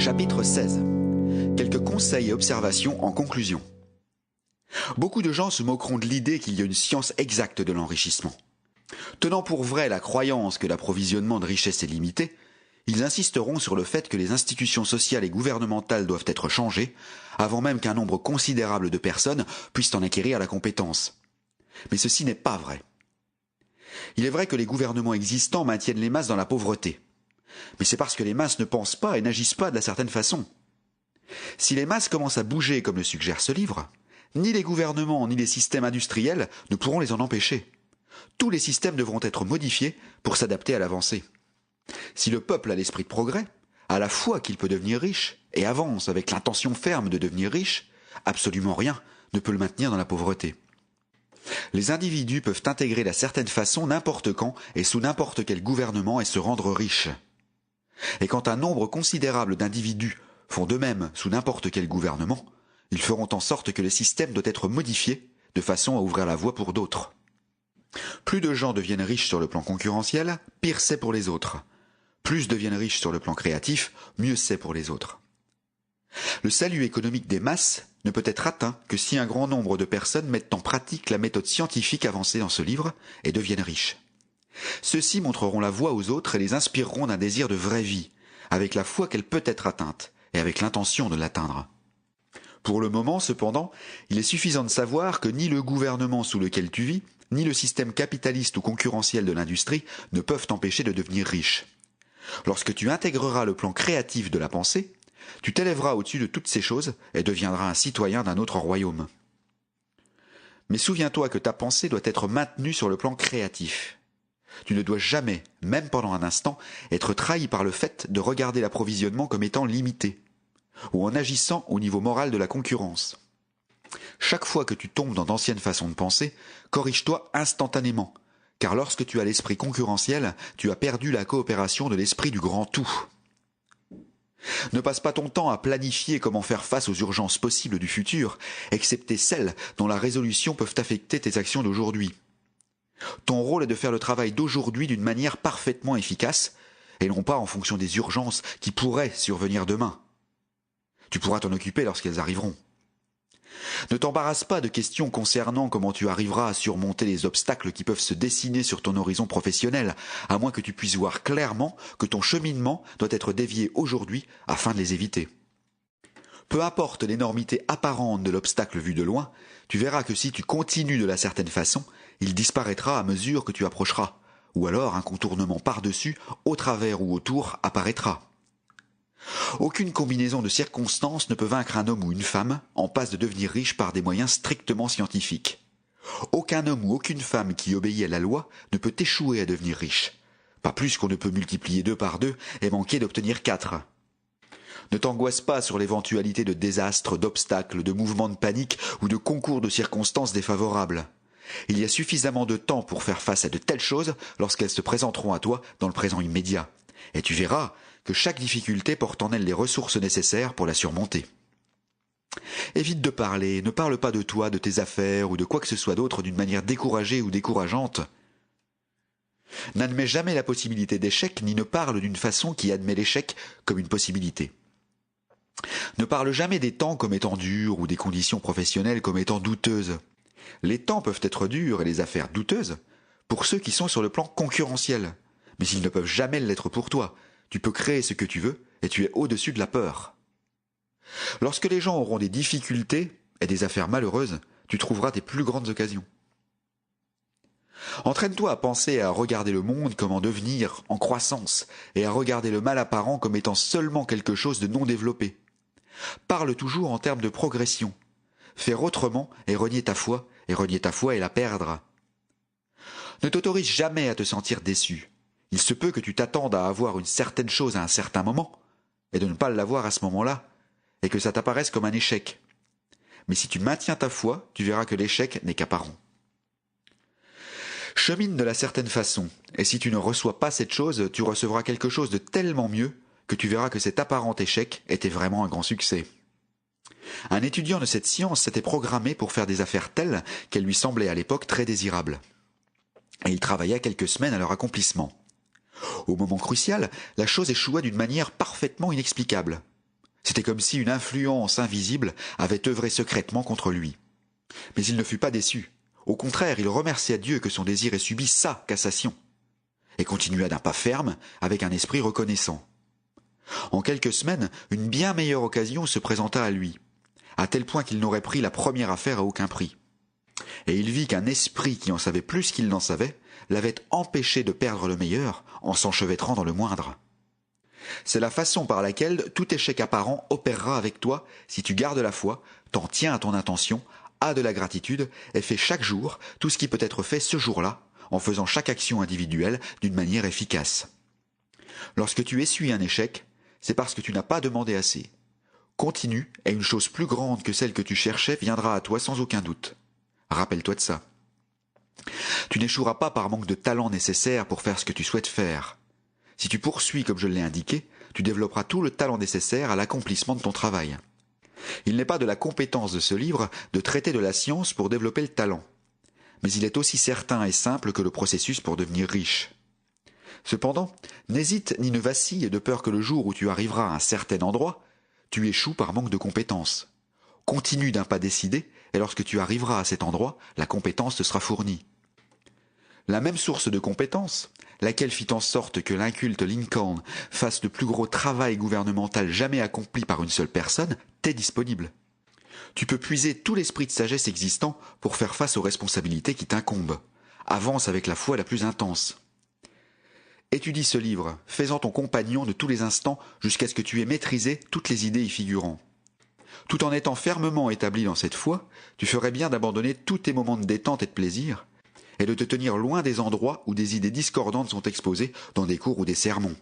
Chapitre 16. Quelques conseils et observations en conclusion. Beaucoup de gens se moqueront de l'idée qu'il y a une science exacte de l'enrichissement. Tenant pour vrai la croyance que l'approvisionnement de richesses est limité, ils insisteront sur le fait que les institutions sociales et gouvernementales doivent être changées, avant même qu'un nombre considérable de personnes puissent en acquérir la compétence. Mais ceci n'est pas vrai. Il est vrai que les gouvernements existants maintiennent les masses dans la pauvreté. Mais c'est parce que les masses ne pensent pas et n'agissent pas de la certaine façon. Si les masses commencent à bouger comme le suggère ce livre, ni les gouvernements ni les systèmes industriels ne pourront les en empêcher. Tous les systèmes devront être modifiés pour s'adapter à l'avancée. Si le peuple a l'esprit de progrès, a la foi qu'il peut devenir riche et avance avec l'intention ferme de devenir riche, absolument rien ne peut le maintenir dans la pauvreté. Les individus peuvent intégrer de certaine façon n'importe quand et sous n'importe quel gouvernement et se rendre riches. Et quand un nombre considérable d'individus font de même sous n'importe quel gouvernement, ils feront en sorte que le système doit être modifié de façon à ouvrir la voie pour d'autres. Plus de gens deviennent riches sur le plan concurrentiel, pire c'est pour les autres. Plus deviennent riches sur le plan créatif, mieux c'est pour les autres. Le salut économique des masses ne peut être atteint que si un grand nombre de personnes mettent en pratique la méthode scientifique avancée dans ce livre et deviennent riches. Ceux-ci montreront la voie aux autres et les inspireront d'un désir de vraie vie, avec la foi qu'elle peut être atteinte et avec l'intention de l'atteindre. Pour le moment, cependant, il est suffisant de savoir que ni le gouvernement sous lequel tu vis, ni le système capitaliste ou concurrentiel de l'industrie ne peuvent t'empêcher de devenir riche. Lorsque tu intégreras le plan créatif de la pensée, tu t'élèveras au-dessus de toutes ces choses et deviendras un citoyen d'un autre royaume. Mais souviens-toi que ta pensée doit être maintenue sur le plan créatif. Tu ne dois jamais, même pendant un instant, être trahi par le fait de regarder l'approvisionnement comme étant limité, ou en agissant au niveau moral de la concurrence. Chaque fois que tu tombes dans d'anciennes façons de penser, corrige-toi instantanément, car lorsque tu as l'esprit concurrentiel, tu as perdu la coopération de l'esprit du grand tout. Ne passe pas ton temps à planifier comment faire face aux urgences possibles du futur, excepté celles dont la résolution peuvent affecter tes actions d'aujourd'hui. Ton rôle est de faire le travail d'aujourd'hui d'une manière parfaitement efficace, et non pas en fonction des urgences qui pourraient survenir demain. Tu pourras t'en occuper lorsqu'elles arriveront. Ne t'embarrasse pas de questions concernant comment tu arriveras à surmonter les obstacles qui peuvent se dessiner sur ton horizon professionnel, à moins que tu puisses voir clairement que ton cheminement doit être dévié aujourd'hui afin de les éviter. Peu importe l'énormité apparente de l'obstacle vu de loin, tu verras que si tu continues de la certaine façon, il disparaîtra à mesure que tu approcheras, ou alors un contournement par-dessus, au travers ou autour, apparaîtra. Aucune combinaison de circonstances ne peut vaincre un homme ou une femme en passe de devenir riche par des moyens strictement scientifiques. Aucun homme ou aucune femme qui obéit à la loi ne peut échouer à devenir riche. Pas plus qu'on ne peut multiplier 2 par 2 et manquer d'obtenir 4. Ne t'angoisse pas sur l'éventualité de désastres, d'obstacles, de mouvements de panique ou de concours de circonstances défavorables. Il y a suffisamment de temps pour faire face à de telles choses lorsqu'elles se présenteront à toi dans le présent immédiat. Et tu verras que chaque difficulté porte en elle les ressources nécessaires pour la surmonter. Évite de parler, ne parle pas de toi, de tes affaires ou de quoi que ce soit d'autre d'une manière découragée ou décourageante. N'admets jamais la possibilité d'échec ni ne parle d'une façon qui admet l'échec comme une possibilité. Ne parle jamais des temps comme étant durs ou des conditions professionnelles comme étant douteuses. Les temps peuvent être durs et les affaires douteuses pour ceux qui sont sur le plan concurrentiel, mais ils ne peuvent jamais l'être pour toi. Tu peux créer ce que tu veux et tu es au-dessus de la peur. Lorsque les gens auront des difficultés et des affaires malheureuses, tu trouveras tes plus grandes occasions. Entraîne-toi à penser et à regarder le monde comme en devenir, en croissance, et à regarder le mal apparent comme étant seulement quelque chose de non développé. Parle toujours en termes de progression. Faire autrement et renier ta foi et la perdre. Ne t'autorise jamais à te sentir déçu. Il se peut que tu t'attendes à avoir une certaine chose à un certain moment, et de ne pas l'avoir à ce moment-là, et que ça t'apparaisse comme un échec. Mais si tu maintiens ta foi, tu verras que l'échec n'est qu'apparent. Chemine de la certaine façon, et si tu ne reçois pas cette chose, tu recevras quelque chose de tellement mieux que tu verras que cet apparent échec était vraiment un grand succès. Un étudiant de cette science s'était programmé pour faire des affaires telles qu'elles lui semblaient à l'époque très désirables. Et il travailla quelques semaines à leur accomplissement. Au moment crucial, la chose échoua d'une manière parfaitement inexplicable. C'était comme si une influence invisible avait œuvré secrètement contre lui. Mais il ne fut pas déçu. Au contraire, il remercia Dieu que son désir ait subi sa cassation, et continua d'un pas ferme, avec un esprit reconnaissant. En quelques semaines, une bien meilleure occasion se présenta à lui, à tel point qu'il n'aurait pris la première affaire à aucun prix. Et il vit qu'un esprit qui en savait plus qu'il n'en savait l'avait empêché de perdre le meilleur en s'enchevêtrant dans le moindre. C'est la façon par laquelle tout échec apparent opérera avec toi si tu gardes la foi, t'en tiens à ton intention, as de la gratitude et fais chaque jour tout ce qui peut être fait ce jour-là, en faisant chaque action individuelle d'une manière efficace. Lorsque tu essuies un échec, c'est parce que tu n'as pas demandé assez. Continue et une chose plus grande que celle que tu cherchais viendra à toi sans aucun doute. Rappelle-toi de ça. Tu n'échoueras pas par manque de talent nécessaire pour faire ce que tu souhaites faire. Si tu poursuis comme je l'ai indiqué, tu développeras tout le talent nécessaire à l'accomplissement de ton travail. Il n'est pas de la compétence de ce livre de traiter de la science pour développer le talent. Mais il est aussi certain et simple que le processus pour devenir riche. Cependant, n'hésite ni ne vacille de peur que le jour où tu arriveras à un certain endroit, tu échoues par manque de compétence. Continue d'un pas décidé, et lorsque tu arriveras à cet endroit, la compétence te sera fournie. La même source de compétence, laquelle fit en sorte que l'inculte Lincoln fasse le plus gros travail gouvernemental jamais accompli par une seule personne, t'est disponible. Tu peux puiser tout l'esprit de sagesse existant pour faire face aux responsabilités qui t'incombent. Avance avec la foi la plus intense. Étudie ce livre, fais-en ton compagnon de tous les instants jusqu'à ce que tu aies maîtrisé toutes les idées y figurant. Tout en étant fermement établi dans cette foi, tu ferais bien d'abandonner tous tes moments de détente et de plaisir, et de te tenir loin des endroits où des idées discordantes sont exposées dans des cours ou des sermons.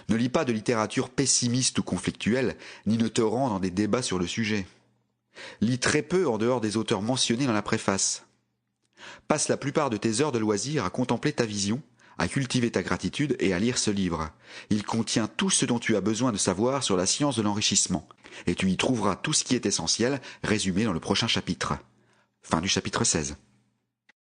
Ne lis pas de littérature pessimiste ou conflictuelle, ni ne te rends dans des débats sur le sujet. Lis très peu en dehors des auteurs mentionnés dans la préface. Passe la plupart de tes heures de loisir à contempler ta vision, à cultiver ta gratitude et à lire ce livre. Il contient tout ce dont tu as besoin de savoir sur la science de l'enrichissement, et tu y trouveras tout ce qui est essentiel résumé dans le prochain chapitre. Fin du chapitre 16.